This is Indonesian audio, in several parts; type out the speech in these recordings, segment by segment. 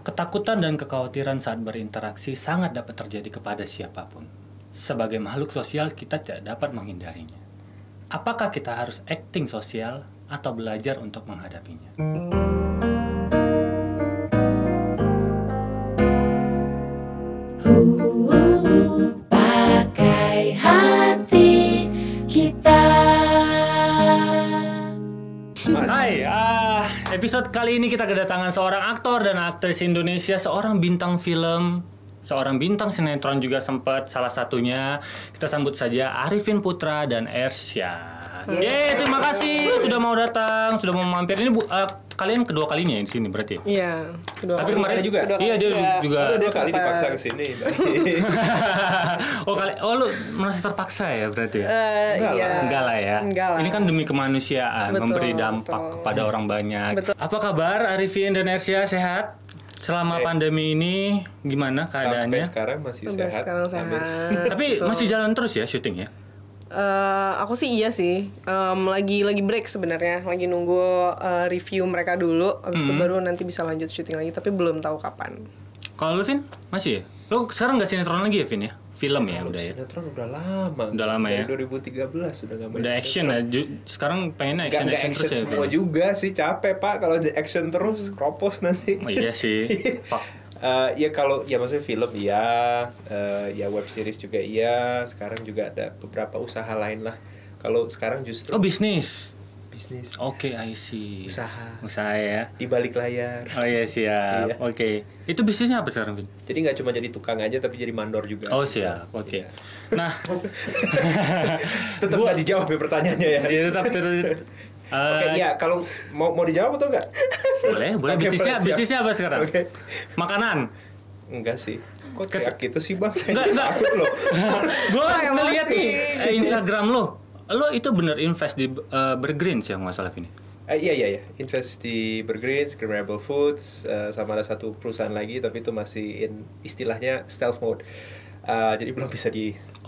Ketakutan dan kekhawatiran saat berinteraksi sangat dapat terjadi kepada siapapun. Sebagai makhluk sosial, kita tidak dapat menghindarinya. Apakah kita harus acting sosial atau belajar untuk menghadapinya? Pakai hati kita. Hai, episode kali ini kita kedatangan seorang aktor dan aktris Indonesia, seorang bintang film, seorang bintang sinetron juga sempat salah satunya. Kita sambut saja Arifin Putra dan Ersya. Yeay, terima kasih sudah mau datang, sudah mau mampir. Ini kalian kedua kalinya ya di sini berarti? Iya, kedua. Tapi kemarin juga. Iya, dia juga. Dua kali dipaksa ke sini. Oh, lu merasa terpaksa ya berarti ya? Iya. Enggak lah ya. Enggak lah. Ini kan demi kemanusiaan, Betul, memberi dampak betul. kepada orang banyak. Betul. Apa kabar Arifin dan Ersya, sehat? Selama pandemi ini gimana keadaannya? Sampai sekarang masih Sampai sehat. sekarang Amin. sehat. Tapi Betul. masih jalan terus ya syuting ya? Aku sih iya sih. Lagi break sebenarnya, lagi nunggu review mereka dulu. Abis itu baru nanti bisa lanjut syuting lagi. Tapi belum tahu kapan. Kalau lu Vin, masih ya? Lu sekarang nggak sinetron lagi ya Vin ya? Film ya udah ya? Sinetron udah lama. Udah lama ya? Dari 2013 udah nggak main. Udah action ya? Sekarang pengennya Nggak action action terus ya? semua Vin? juga sih, capek pak kalau action terus kropos nanti. Oh iya sih. Fuck. Ya kalau ya maksudnya film iya, ya web series juga iya. Sekarang juga ada beberapa usaha lain lah. Kalau sekarang justru Oh bisnis. bisnis, Oke, I see. usaha ya. di balik layar. Oh iya siap. Iya. Oke. Itu bisnisnya apa sekarang Vin? Jadi nggak cuma jadi tukang aja tapi jadi mandor juga. Oh siap. Oke. Iya. Nah, Tetap nggak dijawab ya pertanyaannya ya. ya tetap. Oke, ya kalau mau dijawab atau enggak? Boleh. Oke, Bisnisnya siap. bisnisnya apa sekarang? Oke. Makanan. Enggak sih. Kok Kes- kayak gitu sih bang? Enggak. Takut loh. Gue Emosi. ngeliat nih Instagram lo itu bener invest di Bergreens ya nggak salah ini. Iya. Invest di Bergreens, Greenable Foods, sama ada satu perusahaan lagi tapi itu masih istilahnya stealth mode. Jadi belum bisa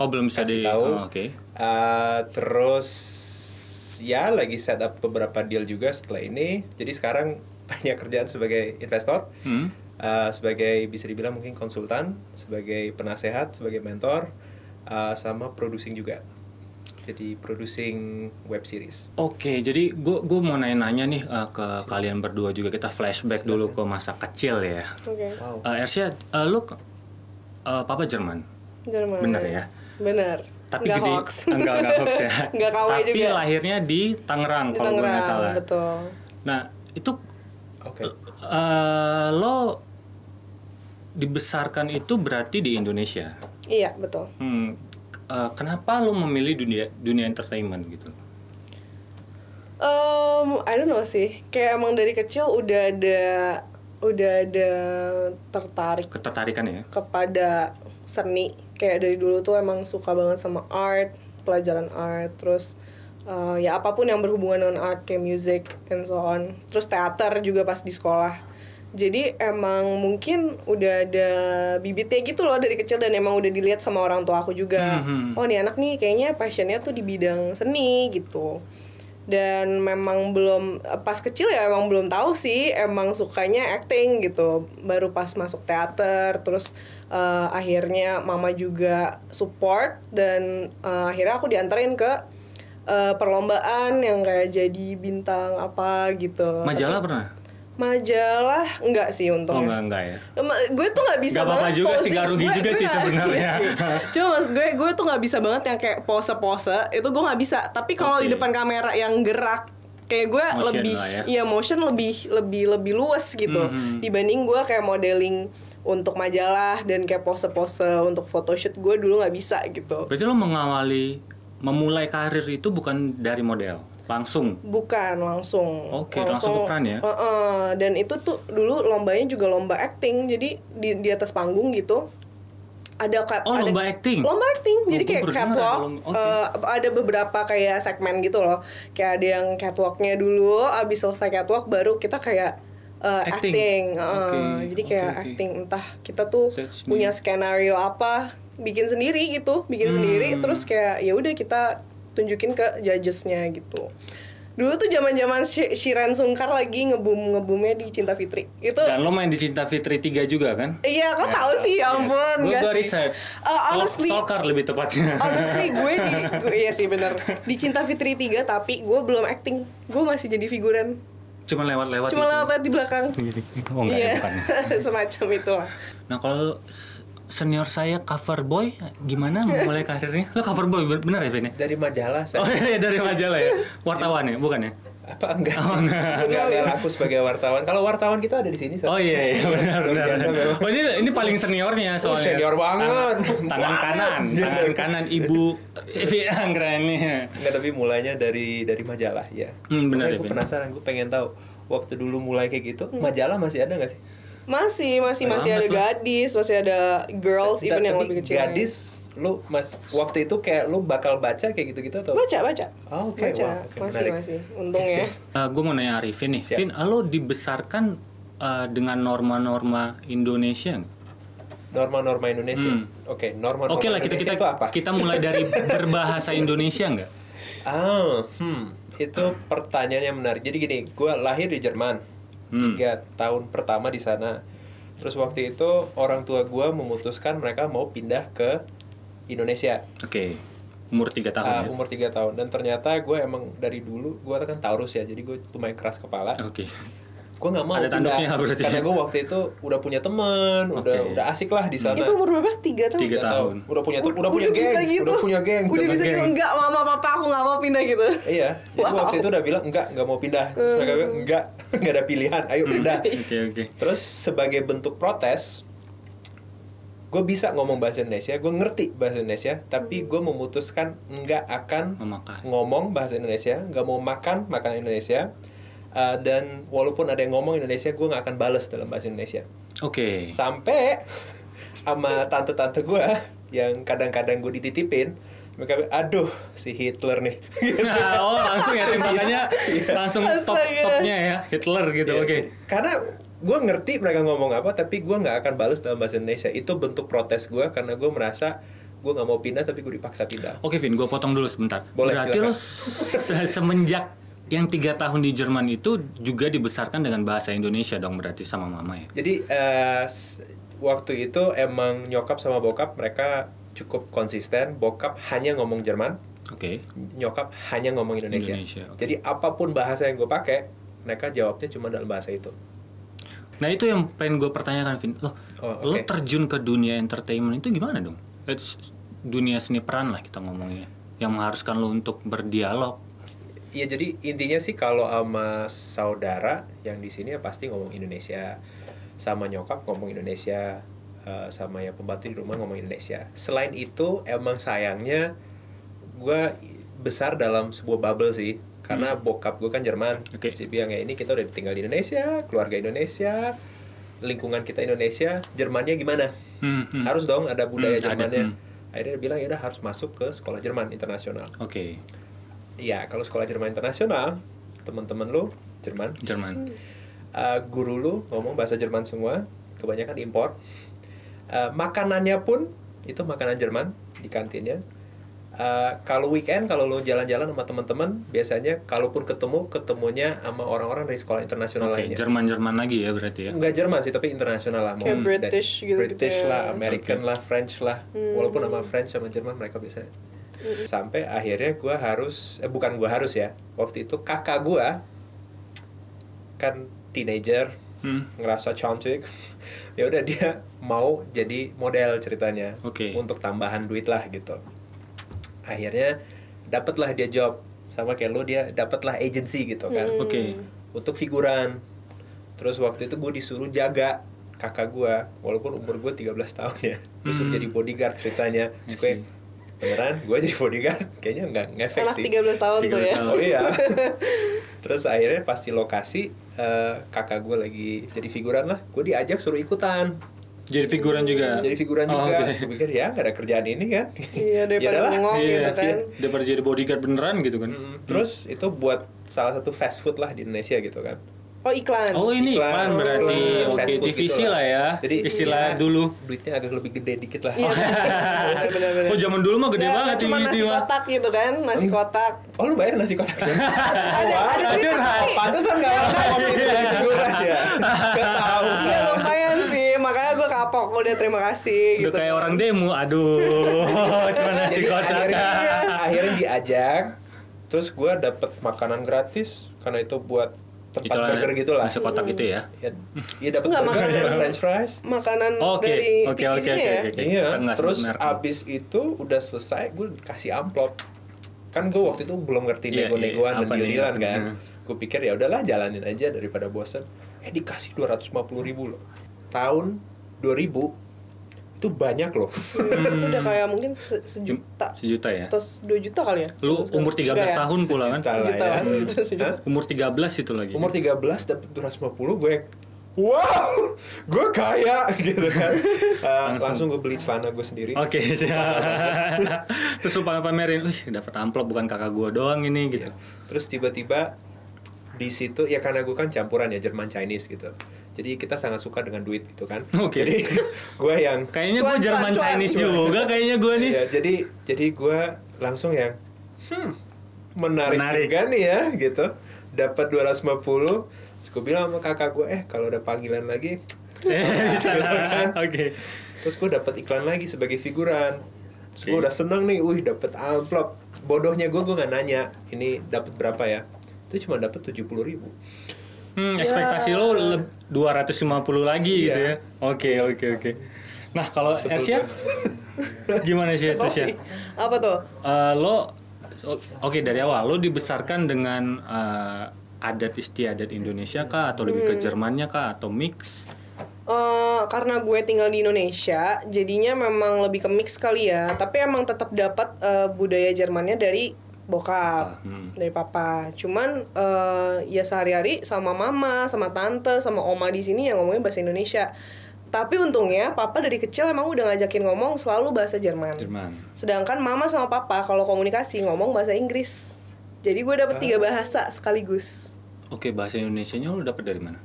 Belum bisa kasih tahu. Oke. Terus ya lagi set up beberapa deal juga setelah ini. Jadi sekarang banyak kerjaan sebagai investor, sebagai bisa dibilang mungkin konsultan, sebagai penasehat, sebagai mentor, sama producing juga. Jadi producing web series. Oke, jadi gue mau nanya nih ke kalian berdua juga, kita flashback dulu ke masa kecil ya. Oke. Wow. Ersya, lu papa Jerman, Jerman. bener ya? Bener. Tapi Nggak gede, hoax. enggak hoax ya. Nggak KW Tapi juga. lahirnya di Tangerang Di kalau gue nggak Tangerang, salah. betul. Nah itu Oke. lo dibesarkan itu berarti di Indonesia. Iya, betul. Kenapa lo memilih dunia entertainment gitu? I don't know sih. Kayak emang dari kecil udah ada Ketertarikan ya? kepada seni. Kayak dari dulu tuh emang suka banget sama art, pelajaran art, terus ya apapun yang berhubungan dengan art kayak music and so on. Terus teater juga pas di sekolah. Jadi emang mungkin udah ada bibitnya gitu loh dari kecil dan emang udah dilihat sama orang tua aku juga. Oh nih anak nih kayaknya passionnya tuh di bidang seni gitu. Dan memang pas kecil ya emang belum tahu sih, emang sukanya acting gitu. Baru pas masuk teater, terus akhirnya mama juga support dan akhirnya aku dianterin ke perlombaan yang kayak jadi bintang apa gitu. Majalah pernah? Majalah enggak sih untungnya. Enggak ya. Gue tuh nggak bisa Nggak apa-apa banget juga sih, posing. nggak rugi juga sih sebenarnya. Iya sih. Cuma maksud gue tuh nggak bisa banget yang kayak pose-pose itu gue nggak bisa. Tapi kalau di Oke. depan kamera yang gerak kayak gue Motion lebih lah ya. iya motion lebih luas gitu dibanding gue kayak modeling untuk majalah dan kayak pose-pose untuk photoshoot gue dulu nggak bisa gitu. Berarti lo memulai karir itu bukan dari model, langsung. Bukan langsung. Oke, langsung ke peran ya? Dan itu tuh dulu lombanya juga lomba acting. Jadi di atas panggung gitu ada Lomba acting? Lomba acting. Oh, Jadi gue kayak baru dengar catwalk. ada lomba. Ada beberapa kayak segmen gitu loh. Kayak ada yang catwalknya dulu, abis selesai catwalk baru kita kayak acting. Oke, Jadi kayak oke. acting, entah kita tuh That's punya skenario apa, bikin sendiri gitu, sendiri terus kayak ya udah kita tunjukin ke judgesnya gitu. Dulu tuh zaman-zaman Shiren Sungkar lagi ngebumnya di Cinta Fitri. Itu. Dan lo main di Cinta Fitri 3 juga kan? Iya, kok tahu sih, ya ampun. Gue Nggak sih. research. Honestly, Stalker lebih tepatnya. honestly gue iya sih bener. Di Cinta Fitri 3 tapi gue belum acting. Gue masih jadi figuran. Cuma lewat-lewat. Cuma gitu. lewat di belakang. Oh enggak Iya. ya, bukan. Semacam itulah. Nah kalau senior saya cover boy, gimana mulai karirnya? Lo cover boy bener ya Vin? Dari majalah Oh saya. iya dari majalah ya, wartawan ya, bukan ya? Apa enggak sih? Oh, enggak. Enggak laku sebagai wartawan. Kalau wartawan kita ada di sini. Oh iya benar. Biasa memang. Oh ini paling seniornya soalnya. Senior banget. Tangan kanan ibu Anggrani. Enggak, tapi mulainya dari majalah ya. Benar ya, Gue Vin. penasaran, gue pengen tahu waktu dulu mulai kayak gitu, majalah masih ada nggak sih? Masih ada tuh. gadis, masih ada girls even yang Tapi lebih kecil. gadis, lu waktu itu kayak lu bakal baca kayak gitu-gitu atau? Baca. Oh, oke. Baca. Wah, oke, menarik. Masih. Untung ya. Gue mau nanya Arifin nih, Siap. Vin, lo dibesarkan dengan norma-norma Indonesia nggak? Norma-norma Indonesia. Oke, norma-norma Oke lah Indonesia itu apa? kita mulai dari berbahasa Indonesia nggak? Itu pertanyaan yang menarik. Jadi gini, gue lahir di Jerman, 3 tahun pertama di sana. Terus waktu itu orang tua gue memutuskan mereka mau pindah ke Indonesia. Oke. Umur 3 tahun ya? Umur 3 tahun. Dan ternyata gue emang dari dulu, gue kan Taurus ya, jadi gue lumayan keras kepala. Oke. Gue nggak mau Ada tanduknya berarti. karena gue waktu itu udah punya teman, udah asik lah di sana. Itu umur berapa? 3 tahun? 3 tahun. Udah punya bisa geng, gitu. udah punya geng. Udah bisa gitu. Enggak, mama papa aku nggak mau pindah gitu. Iya, jadi Wow. waktu itu udah bilang nggak mau pindah. Terus mereka bilang nggak ada pilihan, ayo pindah. Oke. Terus sebagai bentuk protes, gue bisa ngomong bahasa Indonesia, gue ngerti bahasa Indonesia, tapi gue memutuskan nggak akan Memakan. ngomong bahasa Indonesia, nggak mau makan makanan Indonesia. Dan walaupun ada yang ngomong Indonesia, gue nggak akan bales dalam bahasa Indonesia. Oke. Sampai sama tante-tante gue yang kadang-kadang gue dititipin, mereka bilang, aduh si Hitler nih. Oh langsung ya tembakannya langsung Astaga. topnya ya Hitler gitu. Iya. Oke. Karena gue ngerti mereka ngomong apa, tapi gue nggak akan bales dalam bahasa Indonesia. Itu bentuk protes gue karena gue merasa gue nggak mau pindah, tapi gue dipaksa pindah. Oke Vin, gue potong dulu sebentar. Boleh, Berarti silakan. lo semenjak yang 3 tahun di Jerman itu juga dibesarkan dengan bahasa Indonesia dong berarti sama mama ya? Jadi waktu itu emang nyokap sama bokap mereka cukup konsisten. Bokap hanya ngomong Jerman, Oke. nyokap hanya ngomong Indonesia. Oke. Jadi apapun bahasa yang gue pakai, mereka jawabnya cuma dalam bahasa itu. Nah itu yang pengen gue pertanyakan Vin. Lo oke. terjun ke dunia entertainment itu gimana dong? Dunia seni peran lah kita ngomongnya. Yang mengharuskan lo untuk berdialog. Iya, jadi intinya sih kalau sama saudara yang di sini ya pasti ngomong Indonesia, sama nyokap ngomong Indonesia, sama ya pembantu di rumah ngomong Indonesia. Selain itu emang sayangnya gue besar dalam sebuah bubble sih, karena bokap gue kan Jerman. Oke. Terus dia bilang ya ini kita udah tinggal di Indonesia, keluarga Indonesia, lingkungan kita Indonesia, Jermannya gimana? Harus dong ada budaya Ada, Jermannya. Akhirnya dia bilang ya udah harus masuk ke sekolah Jerman internasional. Oke. Iya, kalau sekolah Jerman internasional, teman-teman lu Jerman, Jerman. guru lu ngomong bahasa Jerman semua, kebanyakan impor. Makanannya pun itu makanan Jerman di kantinnya. Kalau weekend, kalau lu jalan-jalan sama teman-teman, biasanya kalaupun ketemunya sama orang-orang dari sekolah internasional Oke, lainnya. Jerman lagi ya berarti ya. Enggak Jerman sih, tapi internasional lah. Kayak British gitu-gitu British ya. lah, American Oke. lah, French lah. Walaupun sama French sama Jerman mereka bisa. Sampai akhirnya gue harus, bukan gue harus ya. Waktu itu kakak gue kan teenager, ngerasa cantik. Ya udah dia mau jadi model ceritanya. Oke. Untuk tambahan duit lah gitu. Akhirnya dapatlah dia job sama kayak lo, dia dapatlah agency gitu kan. Oke. Untuk figuran. Terus waktu itu gue disuruh jaga kakak gue, walaupun umur gue 13 tahun ya. Disuruh jadi bodyguard ceritanya. I Supaya see. beneran gue jadi bodyguard kayaknya nggak ngefek Anak sih. 13 tahun tuh 13 ya. tahun. Oh iya. Terus akhirnya pas di lokasi kakak gue lagi jadi figuran lah, gue diajak suruh ikutan. Jadi figuran juga. Jadi figuran Oh, juga. oke. Gue pikir ya nggak ada kerjaan ini kan. Iya, daripada Yaudah lah. bengong Iya, gitu kan. daripada jadi bodyguard beneran gitu kan. Terus itu buat salah satu fast food lah di Indonesia gitu kan. Oh iklan. Oh ini iklan berarti. iklan, Oke, fast food TVC gitu lah ya. Jadi istilah ya, dulu. duitnya agak lebih gede dikit lah. Iya benar-benar. Oh zaman dulu mah gede Nggak banget cuma TVC nasi mah. kotak gitu kan, nasi kotak. Oh lu bayar nasi kotak? Ada duit tapi Pantesan nggak ngomongin figuran ya. Gak tahu. ya lumayan sih, makanya gue kapok udah terima kasih Udah gitu. kayak orang demo, aduh, cuma nasi Jadi kotak. akhirnya diajak, terus gue dapet makanan gratis karena itu buat tempat Itulah burger gitu lah. nasi kotak itu ya. Iya dapet Nggak, burger makanan. dan french fries. Makanan Oke, dari oke, TVC-nya oke, ya. oke. Iya, Kita nggak terus sebut merek. abis itu udah selesai gue kasih amplop. Kan gue waktu itu belum ngerti Iya, nego-negoan iya, dan apa nih, deal-dealan apa? kan. Gue pikir ya udahlah jalanin aja daripada bosen. Dikasih 250.000 loh. Tahun 2000 itu banyak loh. Itu udah kayak mungkin sejuta. Sejuta ya. Terus 2 juta kali ya? Lu umur 13 Enggak ya? tahun pula kan? Sejuta lah Sejuta ya. lah, sejuta. Hah? Umur 13 itu lagi. Umur 13 dapet 250 gue wow, gue kaya gitu kan. Langsung gue beli celana gue sendiri. Oke, siap. Terus lu pamerin, wih dapat amplop bukan kakak gua doang ini gitu. Terus tiba-tiba di situ ya karena gue kan campuran ya Jerman Chinese gitu. Jadi kita sangat suka dengan duit gitu kan. Oke. Jadi gue yang Kayaknya gua Cuan, Jerman cuan, Chinese cuan. juga kayaknya gua nih. ya jadi gue langsung yang menarik Menarik. juga nih ya gitu. Dapat 250. Terus gue bilang sama kakak gue kalau ada panggilan lagi Bisa gitu kan. Oke. Terus gue dapat iklan lagi sebagai figuran. Terus gue udah seneng nih, dapat amplop. Bodohnya gue nggak nanya ini dapat berapa ya. Itu cuma dapat 70.000. Ekspektasi lo 250 lagi gitu ya. Iya. Oke. Nah, kalau Ersia gimana sih Ersia? Apa tuh? Oke, dari awal lo dibesarkan dengan adat istiadat Indonesia kah atau lebih ke Jermannya kah atau mix? Karena gue tinggal di Indonesia, jadinya memang lebih ke mix kali ya. Tapi emang tetap dapat budaya Jermannya dari bokap, dari papa. Cuman ya sehari-hari sama mama, sama tante, sama oma di sini yang ngomongnya bahasa Indonesia. Tapi untungnya papa dari kecil emang udah ngajakin ngomong selalu bahasa Jerman. Sedangkan mama sama papa kalau komunikasi ngomong bahasa Inggris. Jadi gue dapet 3 bahasa sekaligus. Oke, bahasa Indonesianya lo dapet dari mana?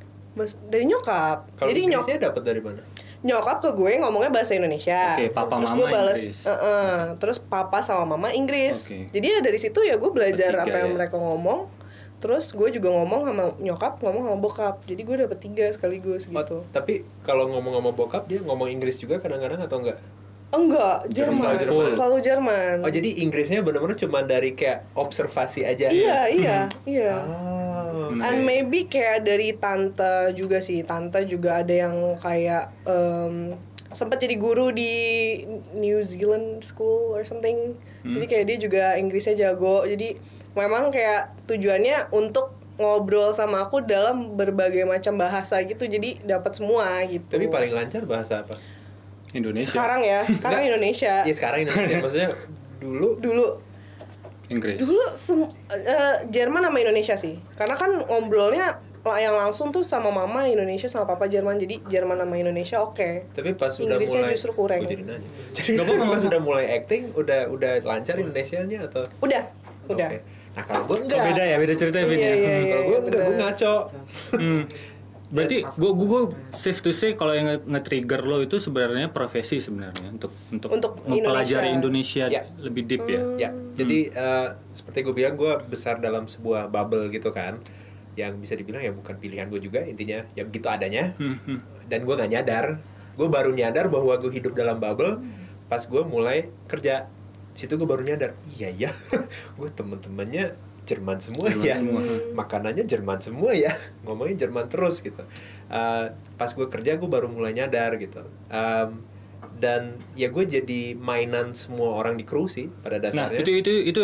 Dari nyokap. Kalau Jadi Inggrisnya dapat dari mana? nyokap ke gue ngomongnya bahasa Indonesia. Oke, papa, terus mama gue bales, Inggris. terus papa sama mama Inggris. Oke. Jadi ya dari situ ya gue belajar Bertiga apa yang ya? mereka ngomong. Terus gue juga ngomong sama nyokap, ngomong sama bokap. Jadi gue dapet 3 sekaligus gitu. Tapi kalau ngomong sama bokap dia ngomong Inggris juga kadang-kadang atau enggak? Enggak, Jerman. Jerman. Selalu Jerman. Oh jadi Inggrisnya benar-benar cuma dari kayak observasi aja Iya, ya? iya. Oh, And maybe kayak dari tante juga sih. Tante juga ada yang kayak sempat jadi guru di New Zealand school or something. Jadi kayak dia juga Inggrisnya jago. Jadi memang kayak tujuannya untuk ngobrol sama aku dalam berbagai macam bahasa gitu. Jadi dapat semua gitu. Tapi paling lancar bahasa apa? Indonesia. Sekarang Indonesia. Iya sekarang Indonesia. Maksudnya dulu Inggris. Dulu Jerman sama Indonesia sih. Karena kan ngobrolnya yang langsung tuh sama mama Indonesia sama papa Jerman. Jadi Jerman sama Indonesia oke. tapi pas udah Inggrisnya mulai justru kurang. Gua jadi nanya. Jadi pas udah mulai acting udah lancar Indonesianya atau? Udah. Oke. Nah kalau gue enggak. Beda ya, beda ceritanya Vin ya. Iya, Kalau gue enggak, gue bener. ngaco. Berarti gue safe to say kalau yang nge-trigger lo itu sebenarnya profesi sebenarnya untuk mempelajari Indonesia Ya. lebih deep ya. Ya, jadi seperti gue bilang gue besar dalam sebuah bubble gitu kan, yang bisa dibilang ya bukan pilihan gue juga intinya, ya begitu adanya. Dan gue nggak nyadar, gue baru nyadar bahwa gue hidup dalam bubble pas gue mulai kerja. Situ gue baru nyadar, iya gue temen-temennya Jerman semua Jerman ya, semua. makanannya Jerman semua ya, ngomongnya Jerman terus gitu. Pas gue kerja gue baru mulai nyadar gitu. Dan ya gue jadi mainan semua orang di kru sih pada Nah dasarnya. itu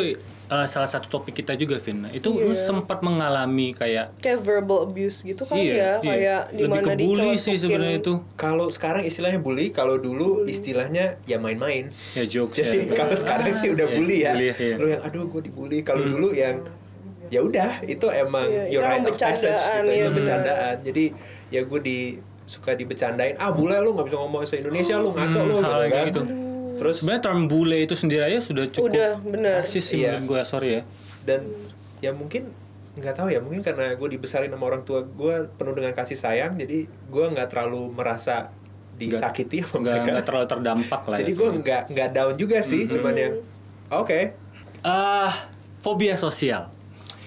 salah satu topik kita juga Vin. Itu lu sempat mengalami kayak verbal abuse gitu kan ya, kayak lebih dimana ke bully sih dicelotukin. sebenarnya itu. Kalau sekarang istilahnya bully, kalau dulu istilahnya ya main-main. Ya jokes Jadi ya. kalau sekarang sih udah Iya, bully ya. bully, iya. Lu yang aduh gue dibully. Kalau dulu yang ya udah itu emang Iya, your itu right emang of passage bercandaan, gitu, iya, itu bener. bercandaan. Jadi ya gue suka dibecandain, bule lu nggak bisa ngomong bahasa Indonesia, lu ngaco lu hal gitu kayak kan. gitu. Terus Sebenarnya term bule itu sendiri aja sudah cukup Udah, bener. rasis sih Iya. menurut gue, sorry ya. dan ya mungkin nggak tahu ya, mungkin karena gue dibesarin sama orang tua gue penuh dengan kasih sayang, jadi gue nggak terlalu merasa disakiti sama mereka. Nggak terlalu terdampak lah. Jadi gue nggak down juga sih, cuman yang oke. Fobia sosial.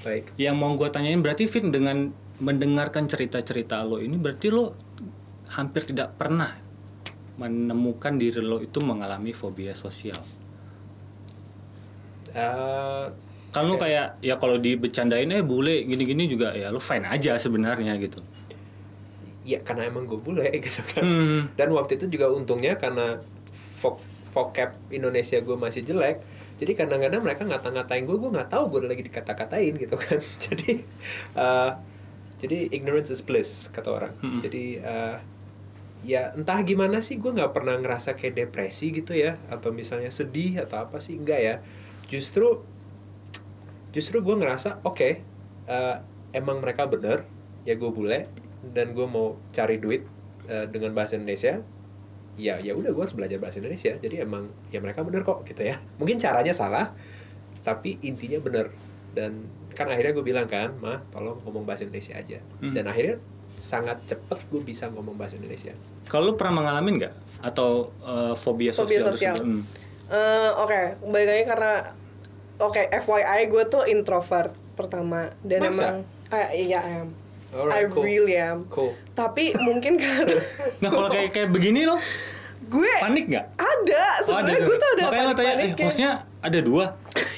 Baik. Yang mau gue tanyain berarti Vin, dengan mendengarkan cerita-cerita lo ini berarti lo hampir tidak pernah menemukan diri lo itu mengalami fobia sosial. Kan lo kayak ya kalau dibecandain bule gini-gini juga ya lo fine aja sebenarnya gitu. Ya karena emang gue bule gitu kan. Dan waktu itu juga untungnya karena vocab Indonesia gue masih jelek, jadi kadang-kadang mereka ngata-ngatain gue nggak tahu gue lagi dikata-katain gitu kan. Jadi ignorance is bliss kata orang. Jadi ya entah gimana sih, gue nggak pernah ngerasa kayak depresi gitu ya, atau misalnya sedih atau apa sih, enggak ya. Justru gue ngerasa oke, emang mereka bener ya, gue bule dan gue mau cari duit dengan bahasa Indonesia. Ya udah, gue harus belajar bahasa Indonesia. Jadi emang ya mereka bener kok gitu ya. Mungkin caranya salah, tapi intinya bener. Dan kan akhirnya gue bilang kan, Ma, tolong ngomong bahasa Indonesia aja. Dan akhirnya sangat cepet gue bisa ngomong bahasa Indonesia. Kalau lu pernah mengalami nggak atau fobia sosial? Oke, balik lagi karena FYI gue tuh introvert pertama, dan Masa? emang iya am. Alright, I cool. really am. Cool. Tapi mungkin karena Nah kalau kayak begini lo gue panik nggak? ada sebenarnya, gue tuh ada makanya lo tanya, panik-paniknya. hostnya ada 2.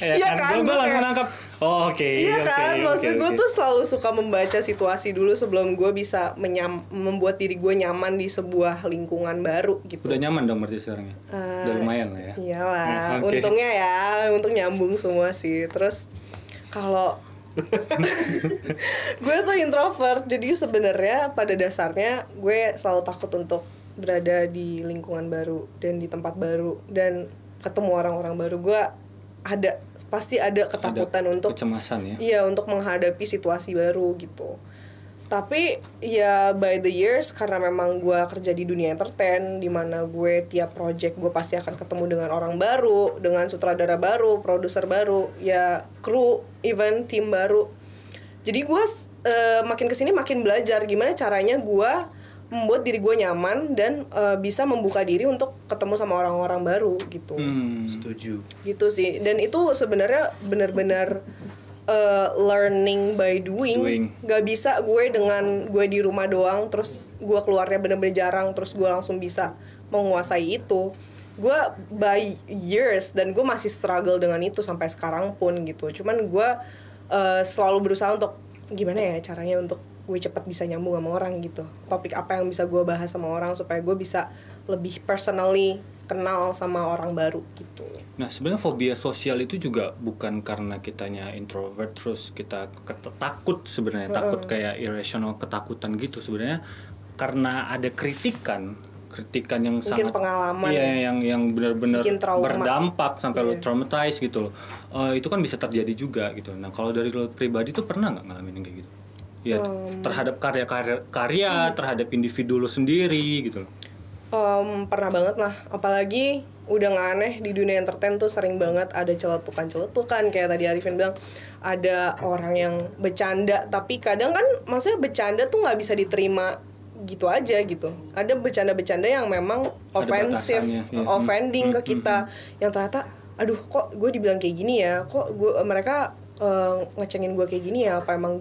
Iya kan, gue gue langsung kayak- nangkap. Oke. Iya kan, maksudnya gue tuh selalu suka membaca situasi dulu sebelum gue bisa membuat diri gue nyaman di sebuah lingkungan baru gitu. Udah nyaman dong berarti sekarang ya? Udah lumayan lah ya? Iyalah, Oke. untungnya ya, untuk nyambung semua sih. Terus kalau gue tuh introvert, jadi sebenarnya pada dasarnya gue selalu takut untuk berada di lingkungan baru dan di tempat baru dan ketemu orang-orang baru. Gue pasti ada ketakutan untuk kecemasan ya? Iya, untuk menghadapi situasi baru gitu. Tapi ya by the years, karena memang gue kerja di dunia entertain, dimana gue tiap project gue pasti akan ketemu dengan orang baru, dengan sutradara baru, produser baru, ya kru, even tim baru. Jadi gue makin kesini makin belajar gimana caranya gue membuat diri gue nyaman dan bisa membuka diri untuk ketemu sama orang-orang baru gitu. Setuju. Gitu sih. Dan itu sebenarnya benar-benar learning by doing. Gak bisa gue dengan gue di rumah doang terus gue keluarnya bener-bener jarang terus gue langsung bisa menguasai itu. Gue by years dan gue masih struggle dengan itu sampai sekarang pun gitu. Cuman gue selalu berusaha untuk gimana ya caranya untuk gue cepat bisa nyambung sama orang gitu. Topik apa yang bisa gue bahas sama orang supaya gue bisa lebih personally kenal sama orang baru gitu. Nah sebenarnya fobia sosial itu juga bukan karena kitanya introvert terus kita takut sebenarnya, takut kayak irrational ketakutan gitu. Sebenarnya karena ada kritikan yang mungkin sangat pengalaman, yang benar-benar bikin trauma, berdampak sampai lo traumatized gitu loh. Itu kan bisa terjadi juga gitu. Nah kalau dari lo pribadi tuh pernah nggak ngalamin yang kayak gitu? Ya terhadap karya terhadap individu lo sendiri gitu loh. Pernah banget lah, apalagi udah gak aneh di dunia entertain tuh sering banget ada celetukan kayak tadi Arifin bilang, ada orang yang bercanda tapi kadang kan maksudnya bercanda tuh nggak bisa diterima gitu aja gitu. Ada bercanda-bercanda yang memang offensive, offending ke kita, yang ternyata aduh kok gue dibilang kayak gini ya, kok mereka ngecengin gue kayak gini ya, apa emang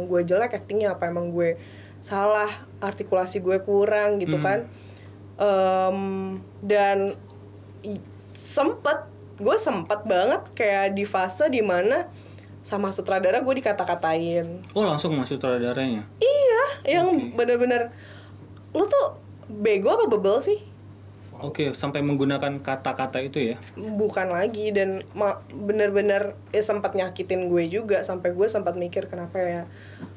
gue jelek actingnya, apa emang gue salah, artikulasi gue kurang gitu kan. Dan gue sempet banget kayak di fase dimana sama sutradara gue dikata-katain. Oh langsung sama sutradaranya? Iya, yang bener-bener lo tuh bego apa bebel sih? Oke, sampai menggunakan kata-kata itu ya? Bukan lagi, dan bener-bener sempat nyakitin gue juga, sampai gue sempat mikir kenapa ya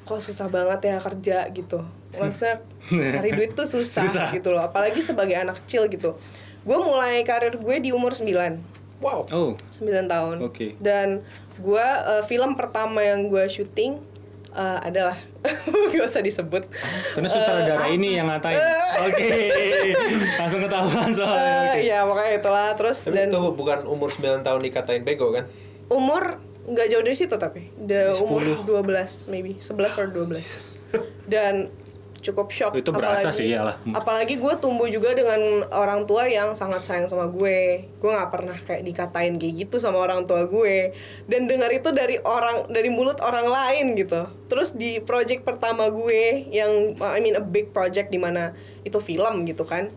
kok susah banget ya kerja gitu. Masa cari duit tuh susah gitu loh, apalagi sebagai anak kecil gitu. Gue mulai karir gue di umur 9. Wow. Oh. 9 tahun. Oke. Dan gue film pertama yang gue syuting adalah gak usah disebut. Karena sutradara ini yang ngatain. Oke. Langsung ketahuan soalnya. Iya, makanya itulah. Terus Tapi dan itu bukan umur 9 tahun dikatain bego kan? umur nggak jauh dari situ tapi umur 12 maybe 11 or 12 dan cukup shock. Itu berasa sih ya lah. Apalagi gue tumbuh juga dengan orang tua yang sangat sayang sama gue nggak pernah kayak dikatain kayak gitu sama orang tua gue, dan dengar itu dari mulut orang lain gitu. Terus di project pertama gue yang a big project di mana itu film gitu kan,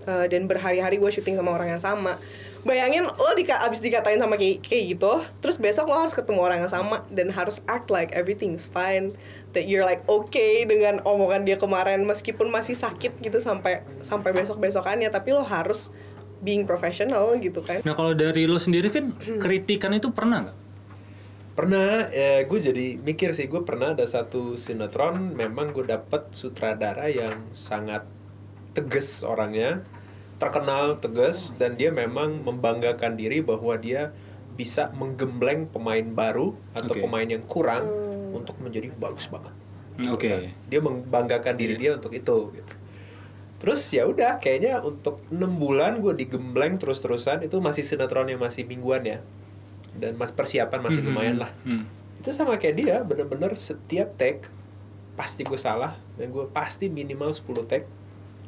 dan berhari-hari gue syuting sama orang yang sama. Bayangin lo abis dikatain sama kayak gitu, terus besok lo harus ketemu orang yang sama dan harus act like everything's fine, that you're like okay dengan omongan dia kemarin meskipun masih sakit gitu sampai besok-besokannya, tapi lo harus being professional gitu kan. Nah kalau dari lo sendiri Vin, kritikan itu pernah nggak? Pernah, gue jadi mikir sih, gue pernah ada satu sinetron memang gue dapet sutradara yang sangat tegas orangnya, terkenal tegas, dan dia memang membanggakan diri bahwa dia bisa menggembleng pemain baru atau pemain yang kurang untuk menjadi bagus banget. Dia membanggakan diri dia untuk itu gitu. Terus ya udah, kayaknya untuk 6 bulan gue digembleng terus-terusan. Itu masih sinetronnya masih mingguan ya, dan persiapan masih lumayan lah. Itu sama kayak dia, bener-bener setiap take pasti gue salah, dan gue pasti minimal 10 take.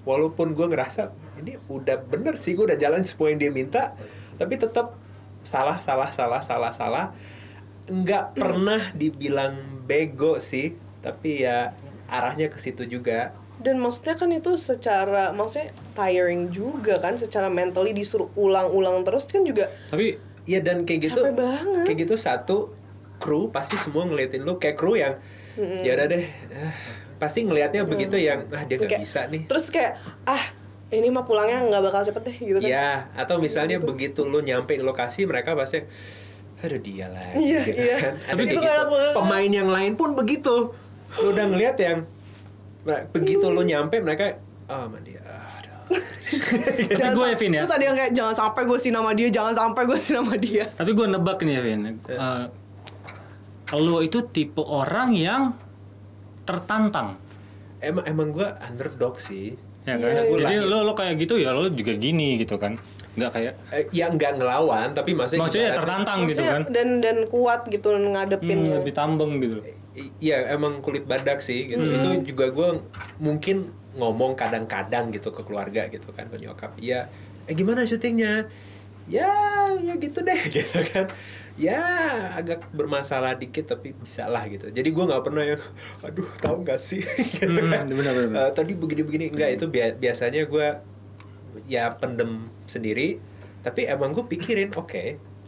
Walaupun gue ngerasa ini udah bener sih, gue udah jalan semua yang dia minta, tapi tetap salah. Nggak pernah dibilang bego sih, tapi ya arahnya ke situ juga. Dan maksudnya kan itu maksudnya tiring juga kan, secara mentally disuruh ulang-ulang terus kan juga. Tapi ya, dan kayak gitu, capek banget. Kayak gitu satu kru pasti semua ngeliatin lu kayak kru yang ya udah deh, pasti ngelihatnya begitu yang dia nggak bisa nih. Terus kayak ini mah pulangnya nggak bakal cepet deh gitu kan. Iya, atau misalnya gitu. Begitu lu nyampe di lokasi, mereka pasti aduh dia lagi gitu kan. Tapi gitu. Pemain yang lain pun begitu. Lu udah ngelihat yang begitu lu nyampe mereka sama dia. Tapi gue ya Vin ya. Terus ada yang kayak jangan sampai gue sih nama dia. Tapi gue nebak nih ya Vin. Lo itu tipe orang yang tertantang. Emang gue underdog sih. Ya kan? Jadi lo kayak gitu ya, lo juga gini gitu kan. Nggak kayak ya nggak ngelawan, tapi maksudnya ya tertantang gitu kan. Dan kuat gitu ngadepin. Lebih tambeng gitu. Iya, emang kulit badak sih gitu. Itu juga gue mungkin ngomong kadang-kadang gitu ke keluarga gitu kan, ke nyokap. Iya, gimana syutingnya? Ya gitu deh gitu kan. Ya agak bermasalah dikit tapi bisa lah gitu. Jadi gue nggak pernah yang aduh tahu nggak sih gitu kan. Benar. Tadi begini enggak, itu biasanya gue ya pendem sendiri, tapi emang gue pikirin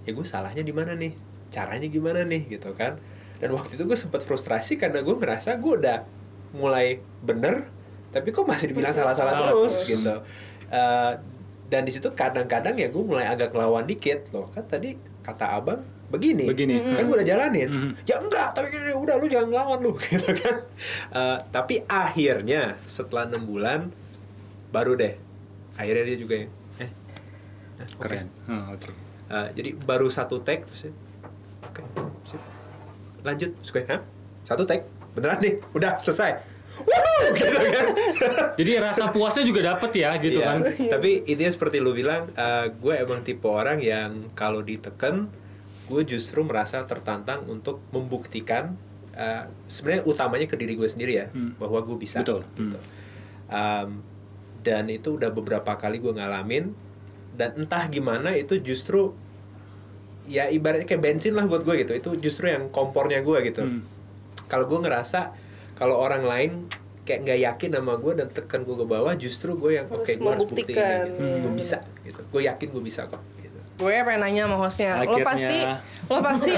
ya gue salahnya di mana nih, caranya gimana nih gitu kan. Dan waktu itu gue sempat frustrasi karena gue ngerasa gue udah mulai bener tapi kok masih dibilang salah-salah terus gitu. Dan di situ kadang-kadang ya gue mulai agak ngelawan dikit loh, kan tadi kata abang begini. Kan gue udah jalanin. Ya enggak, tapi udah lu jangan ngelawan lu gitu kan. Tapi akhirnya setelah 6 bulan baru deh akhirnya dia juga keren. Jadi baru 1 take terus sip. Lanjut satu take beneran nih, udah selesai. Gitu kan. Jadi rasa puasnya juga dapet ya gitu kan. Tapi intinya seperti lu bilang, gue emang tipe orang yang kalau diteken gue justru merasa tertantang untuk membuktikan sebenarnya utamanya ke diri gue sendiri ya, bahwa gue bisa. Betul. Gitu. Dan itu udah beberapa kali gue ngalamin, dan entah gimana itu justru ya ibaratnya kayak bensin lah buat gue gitu. Itu justru yang kompornya gue gitu. Kalau gue ngerasa kalau orang lain kayak nggak yakin sama gue dan tekan gue ke bawah, justru gue yang gue harus buktiin gitu. Gue bisa gitu. Gue yakin gue bisa kok gitu. Gue pengen nanya sama hostnya. Lo pasti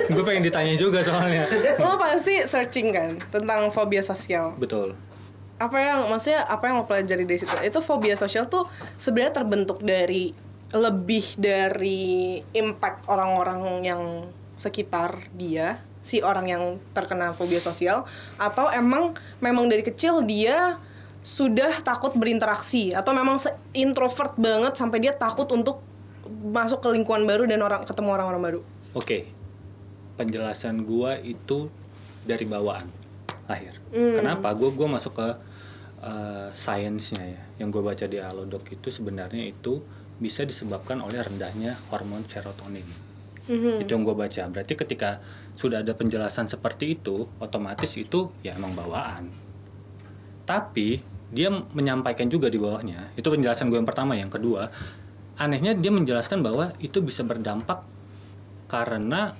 gue pengen ditanya juga soalnya. Lo pasti searching kan tentang fobia sosial. Betul. Apa yang lo pelajari dari situ? Itu fobia sosial tuh sebenarnya terbentuk dari lebih dari impact orang-orang yang sekitar dia, si orang yang terkena fobia sosial, atau memang dari kecil dia sudah takut berinteraksi, atau memang introvert banget sampai dia takut untuk masuk ke lingkungan baru dan ketemu orang-orang baru. Oke. Penjelasan gua itu dari bawaan lahir. Kenapa? Gua masuk ke sainsnya ya. Yang gue baca di Halodoc itu sebenarnya itu bisa disebabkan oleh rendahnya hormon serotonin. Itu yang gue baca. Berarti ketika sudah ada penjelasan seperti itu, otomatis itu ya emang bawaan. Tapi dia menyampaikan juga di bawahnya, itu penjelasan gue yang pertama. Yang kedua, anehnya dia menjelaskan bahwa itu bisa berdampak karena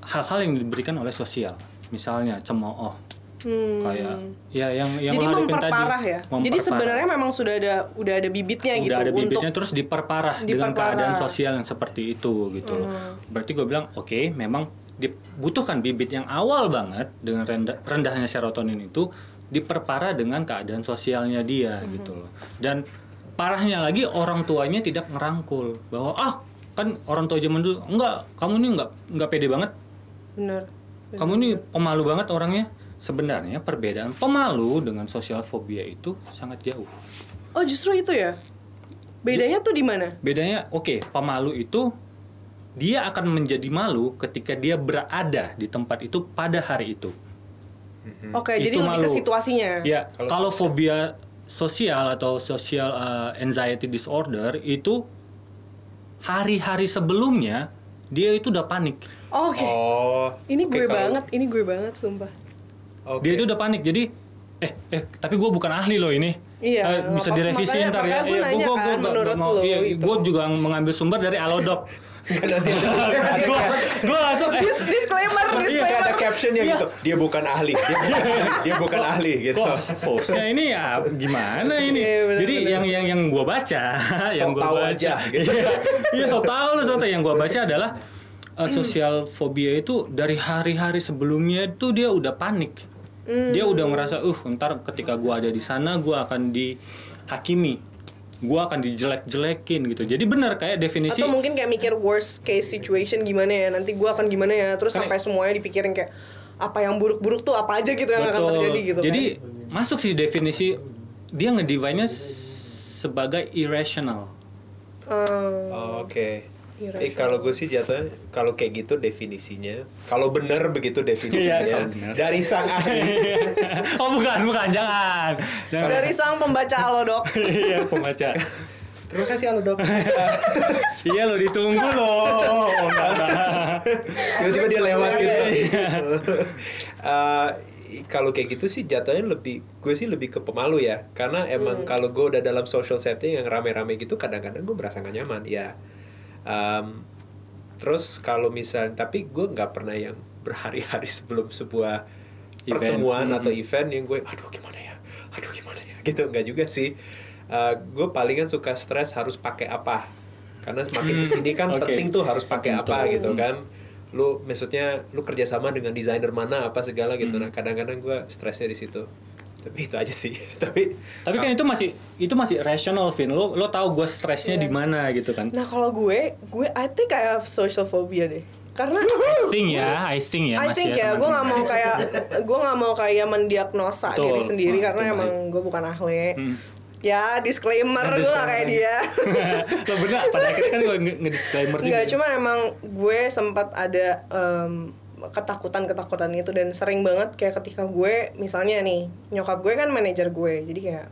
hal-hal yang diberikan oleh sosial. Misalnya cemooh, kayak ya yang Jadi lo hadapin memperparah tadi, ya. Jadi sebenarnya memang udah ada bibitnya gitu. udah ada bibitnya, untuk terus diperparah dengan keadaan sosial yang seperti itu gitu loh. Berarti gue bilang oke, memang dibutuhkan bibit yang awal banget dengan rendahnya serotonin itu diperparah dengan keadaan sosialnya dia gitu loh. Dan parahnya lagi orang tuanya tidak ngerangkul bahwa kan orang tua zaman dulu enggak, kamu ini enggak pede banget. Bener. Kamu ini pemalu banget orangnya. Sebenarnya perbedaan pemalu dengan sosial fobia itu sangat jauh. Oh, justru itu ya. Bedanya tuh di mana? Bedanya pemalu itu dia akan menjadi malu ketika dia berada di tempat itu pada hari itu. Oke, jadi Itu lebih ke malu. situasinya. Ya, kalau fobia sosial atau social anxiety disorder itu hari-hari sebelumnya dia itu udah panik. Oke. Ini gue banget sumpah. Dia itu udah panik. Jadi tapi gue bukan ahli loh ini. Iya, bisa makanya- direvisi makanya- ntar ya. makanya gue nanya kan, menurut lo gitu. Gue juga mengambil sumber dari Alodoc. Gue langsung Disclaimer. Ada captionnya gitu. Dia bukan ahli. Dia bukan ahli gitu. kok postnya ini ya gimana ini? Iya, bener, Jadi yang gue baca, yang gue tahu baca aja, gitu. Iya, so tahu lo, so tahu. Yang gue baca adalah sosial fobia itu dari hari-hari sebelumnya itu dia udah panik. Dia udah ngerasa, ntar ketika gue ada di sana gue akan dihakimi, gue akan dijelek-jelekin gitu. Jadi benar kayak definisi. Atau mungkin kayak mikir worst case situation gimana ya, nanti gue akan gimana ya, terus sampai semuanya dipikirin kayak apa yang buruk-buruk tuh apa aja gitu yang akan terjadi gitu. Jadi kan? masuk sih definisi dia ngedefine-nya sebagai irrational. Oke. Kalau gue sih jatuhnya kalau kayak gitu definisinya, kalau bener begitu definisinya Iya, bener. dari sang ahli. Oh bukan, jangan. Dari sang pembaca Alodoc. Iya, pembaca. Terima kasih Alodoc. Iya lo ditunggu loh. Tiba-tiba dia lewat gitu. Kalau kayak gitu sih jatuhnya gue sih lebih ke pemalu ya, karena emang kalau gue udah dalam social setting yang rame-rame gitu kadang-kadang gue merasa gak nyaman ya. Terus kalau misalnya, tapi gue nggak pernah yang berhari-hari sebelum sebuah pertemuan atau event yang gue aduh gimana ya gitu, nggak juga sih. Gue palingan suka stres harus pakai apa, karena semakin kesini kan penting tuh harus pakai apa gitu kan. Maksudnya lu kerjasama dengan desainer mana apa segala gitu. Nah kadang-kadang gue stresnya di situ. Tapi itu aja sih. Tapi kan itu masih rational, Vin. Lo tahu gue stresnya di mana gitu kan. Nah kalau gue I think I have social phobia deh. Karena I think ya I masih think ya, gue nggak mau kayak mendiagnosa Betul. diri sendiri karena itu emang gue bukan ahli. Ya disclaimer, gue gak kayak dia. Lo bener, pada akhirnya kan gue nge-disclaimer juga. Enggak, cuma emang gue sempat ada ketakutan itu, dan sering banget kayak ketika gue misalnya nih, nyokap gue kan manajer gue, jadi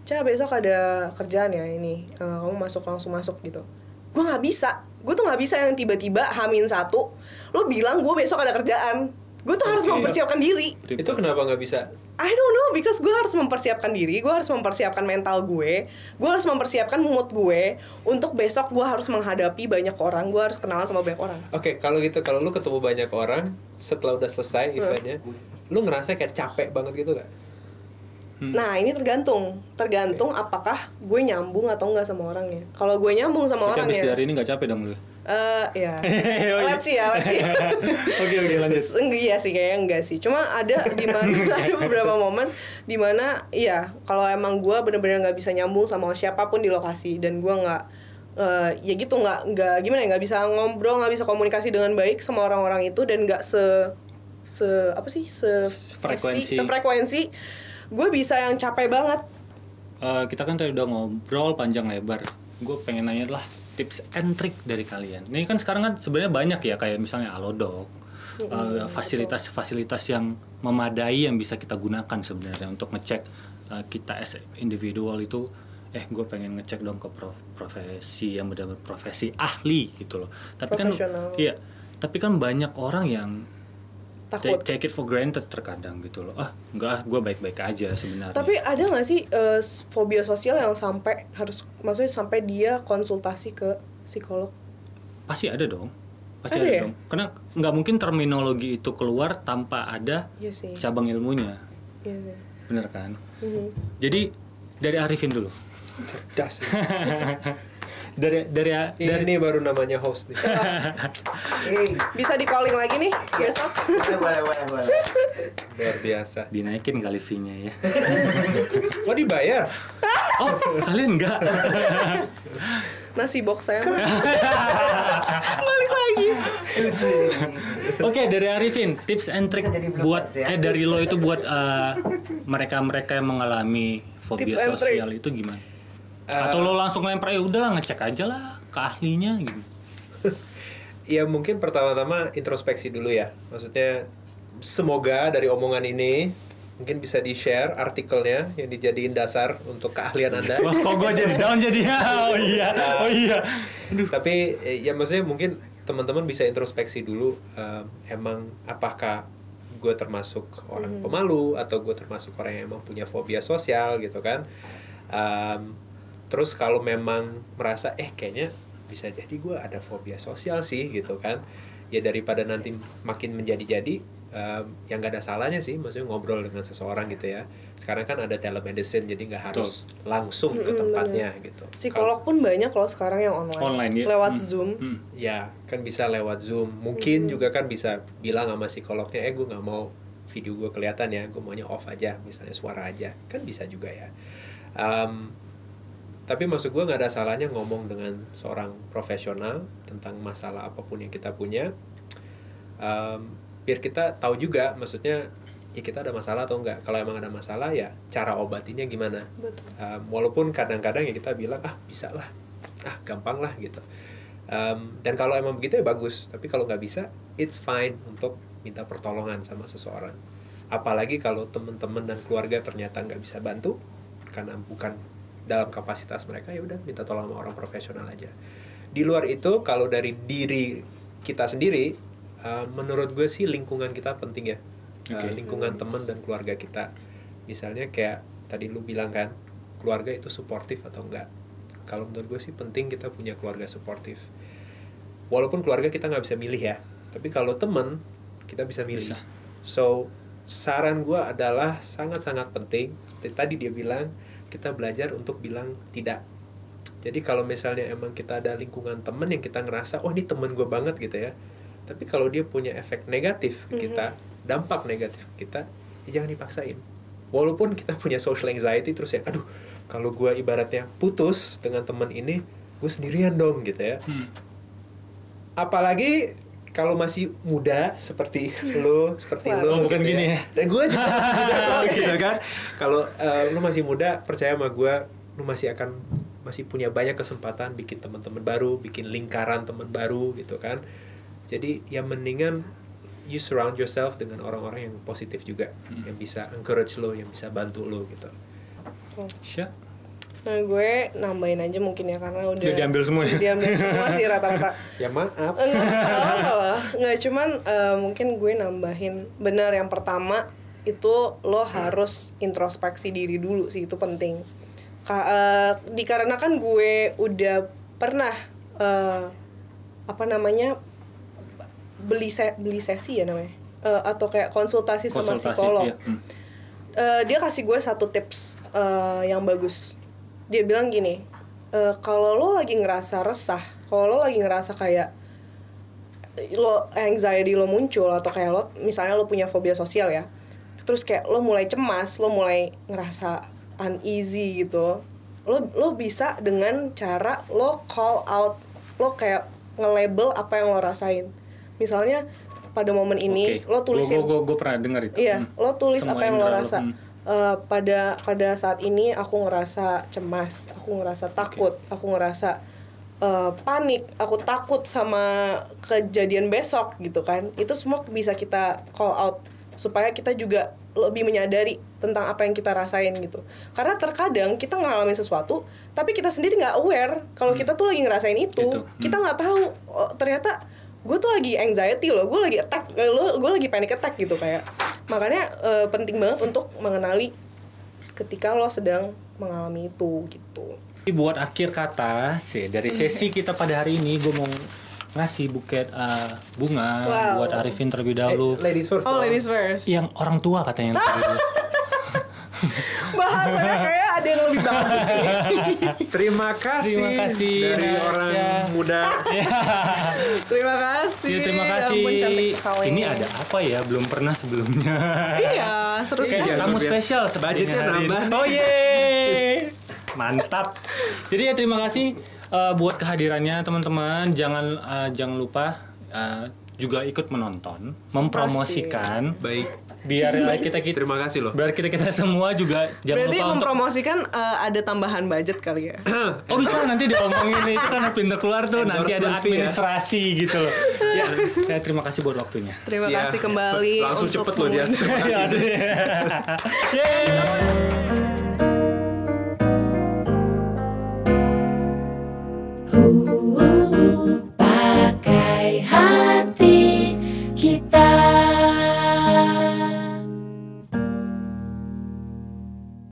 kayak besok ada kerjaan ya ini, kamu langsung masuk gitu. Gue nggak bisa, gue tuh nggak bisa yang tiba-tiba H-1 lo bilang gue besok ada kerjaan. Gue tuh harus mempersiapkan diri. itu kenapa nggak bisa? I don't know, because gue harus mempersiapkan diri, gue harus mempersiapkan mental gue harus mempersiapkan mood gue untuk besok gue harus menghadapi banyak orang, gue harus kenalan sama banyak orang. Oke, kalau gitu, kalau lu ketemu banyak orang setelah udah selesai eventnya, lu ngerasa kayak capek banget gitu gak? Nah ini tergantung apakah gue nyambung atau enggak sama orangnya. Kalau gue nyambung sama Tapi abis orangnya, dari ini gak capek dong lu? ya let's see. Oke, lanjut. Iya sih, kayaknya enggak sih. Cuma ada ada beberapa momen dimana iya, kalau emang gue bener-bener nggak bisa nyambung sama siapapun di lokasi, dan gue nggak ya gitu, nggak gimana ya, nggak bisa ngobrol, nggak bisa komunikasi dengan baik sama orang-orang itu, dan nggak sefrekuensi, gue bisa yang capek banget. Kita kan tadi udah ngobrol panjang lebar. Gue pengen nanya lah tips and trick dari kalian. Ini kan sekarang kan sebenarnya banyak ya, kayak misalnya Alodoc, fasilitas yang memadai yang bisa kita gunakan sebenarnya untuk ngecek kita as individual itu gue pengen ngecek dong ke profesi yang benar-benar profesi ahli gitu loh. Tapi kan Profesional. iya, tapi kan banyak orang yang Takut. take it for granted terkadang gitu loh. Enggak, gue baik-baik aja sebenarnya. Tapi ada nggak sih fobia sosial yang sampai harus, maksudnya sampai dia konsultasi ke psikolog? Pasti ada dong. Pasti Ada ada ya? dong. Karena nggak mungkin terminologi itu keluar tanpa ada Iya sih. cabang ilmunya. Iya sih. Bener kan? Mhm. Jadi dari Arifin dulu. Cerdas. Dari Ini baru namanya host nih. Bisa di calling lagi nih besok. boleh. Luar biasa. dinaikin kali fee-nya ya. Oh, dibayar? Oh, kalian enggak? Nasi box saya mah. Balik lagi. Oke, dari Arifin, tips and trick Bisa jadi bloopers buat ya. dari lo itu buat mereka-mereka yang mengalami fobia Tips and trick. sosial itu gimana? Atau lo langsung lempar, udahlah ngecek aja lah ke ahlinya gitu. Ya mungkin pertama-tama introspeksi dulu ya. Maksudnya semoga dari omongan ini mungkin bisa di-share artikelnya yang dijadiin dasar untuk keahlian Anda. Wah, kok gue jadi down jadi oh iya. Tapi ya maksudnya mungkin teman-teman bisa introspeksi dulu, emang apakah gue termasuk orang pemalu atau gue termasuk orang yang emang punya fobia sosial gitu kan. Terus kalau memang merasa kayaknya bisa jadi gue ada fobia sosial sih gitu kan, ya daripada nanti makin menjadi-jadi, yang gak ada salahnya sih maksudnya ngobrol dengan seseorang gitu ya. Sekarang kan ada telemedicine, jadi nggak harus langsung ke tempatnya gitu. Psikolog pun banyak loh sekarang yang online. Online, ya. Lewat Zoom. Ya kan bisa lewat Zoom, mungkin juga kan bisa bilang sama psikolognya, gue nggak mau video gue kelihatan ya, gue maunya off aja, misalnya suara aja, kan bisa juga ya. Tapi maksud gue nggak ada salahnya ngomong dengan seorang profesional tentang masalah apapun yang kita punya, biar kita tahu juga maksudnya ya kita ada masalah atau enggak. Kalau emang ada masalah ya cara obatinya gimana. Betul. Walaupun kadang-kadang ya kita bilang bisa lah, gampang lah gitu. Dan kalau emang begitu ya bagus, tapi kalau nggak bisa it's fine untuk minta pertolongan sama seseorang. Apalagi kalau teman-teman dan keluarga ternyata nggak bisa bantu karena bukan dalam kapasitas mereka, ya udah minta tolong sama orang profesional aja. Di luar itu kalau dari diri kita sendiri, menurut gue sih lingkungan kita penting ya. Lingkungan teman dan keluarga kita. Misalnya kayak tadi lu bilang kan, keluarga itu suportif atau enggak. Kalau menurut gue sih penting kita punya keluarga suportif. Walaupun keluarga kita nggak bisa milih ya, tapi kalau teman kita bisa milih. Bisa. So saran gue adalah sangat-sangat penting. Tadi dia bilang kita belajar untuk bilang tidak. Jadi kalau misalnya emang kita ada lingkungan temen yang kita ngerasa ini temen gue banget gitu ya, tapi kalau dia punya efek negatif ke kita, dampak negatif ke kita, ya jangan dipaksain. Walaupun kita punya social anxiety, terus ya kalau gue ibaratnya putus dengan temen ini, gue sendirian dong gitu ya. Apalagi kalau masih muda seperti lo, bukan gitu gini ya. Dan gue juga masih muda gitu kan. Kalau lo masih muda, percaya sama gue, lo masih punya banyak kesempatan bikin teman-teman baru, bikin lingkaran teman baru gitu kan. Jadi ya mendingan you surround yourself dengan orang-orang yang positif juga, yang bisa encourage lo, yang bisa bantu lo gitu. Siap. Nah gue nambahin aja mungkin ya, karena udah Diambil semua ya? Diambil semua sih rata-rata. Ya maaf. Nggak cuman mungkin gue nambahin, benar yang pertama itu lo harus introspeksi diri dulu sih, itu penting. Dikarenakan gue udah pernah beli sesi ya namanya, atau kayak konsultasi sama psikolog. Iya. Dia kasih gue satu tips yang bagus. Dia bilang gini, kalau lo lagi ngerasa resah, kalau lo lagi ngerasa kayak anxiety lo muncul, atau kayak lo misalnya lo punya fobia sosial ya, terus kayak lo mulai cemas, lo mulai ngerasa uneasy gitu, lo bisa dengan cara lo call out, lo kayak nge-label apa yang lo rasain. Misalnya pada momen ini lo tulisin, gue pernah dengar itu. iya, lo tulis Semua apa yang lo indera rasa. Pada saat ini aku ngerasa cemas, aku ngerasa takut, aku ngerasa panik, aku takut sama kejadian besok gitu kan. Itu semua bisa kita call out supaya kita juga lebih menyadari tentang apa yang kita rasain gitu. Karena terkadang kita ngalamin sesuatu, tapi kita sendiri nggak aware kalau kita tuh lagi ngerasain itu. Kita nggak tahu ternyata gue tuh lagi anxiety loh, gue lagi attack, gue lagi panic attack gitu kayak. Makanya penting banget untuk mengenali ketika lo sedang mengalami itu gitu. Buat akhir kata sih dari sesi kita pada hari ini, gue mau ngasih buket bunga buat Arifin terlebih dahulu. Ladies first. Oh, ladies first. Yang orang tua katanya yang terlebih. Bahasanya kayak ada yang lebih bagus sih. Terima kasih dari orang muda. Terima kasih. Ya, terima kasih. Ya ampun, cantik sekali. Ini ada apa ya? Belum pernah sebelumnya. Iya, seru Kayak sekali. tamu spesial Budgetnya nambah. Oh yeay. Mantap. Jadi ya terima kasih buat kehadirannya teman-teman. Jangan lupa juga ikut menonton, mempromosikan. Baik. Biar kita Terima kasih loh. Biar kita semua juga jangan Berarti lupa untuk mempromosikan ada tambahan budget kali ya. oh bisa nanti diomongin itu kan pintu keluar tuh nanti ada Endorsement fee ya. administrasi gitu loh. Ya terima kasih buat waktunya. Terima kasih kembali Langsung untuk cepet loh dia. Terima kasih. Yeay.